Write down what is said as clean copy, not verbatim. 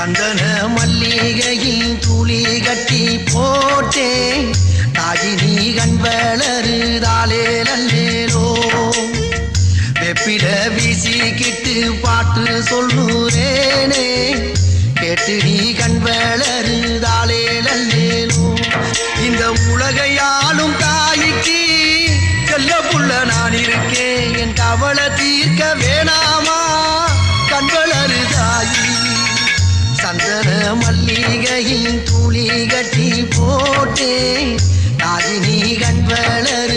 சந்தன மல்லிகையில் துளி கட்டி போட்டேன் தாயினி கண் வளருதாலே நல்லேலோ வெப்பில வீசிக்கிட்டு பாட்டு சொல்லுறேனே கேட்டு நீ கண் வளருதாலே நல்லேலோ இந்த உலகையாலும் தாய்க்கு செல்ல புள்ள நான் இருக்கேன் என் கவலை தீர்க்க வேணாமா கண் வளருதாயி சந்தன மல்லிகையின் துளி கட்டி போட்டே தாயினி கண் வளரு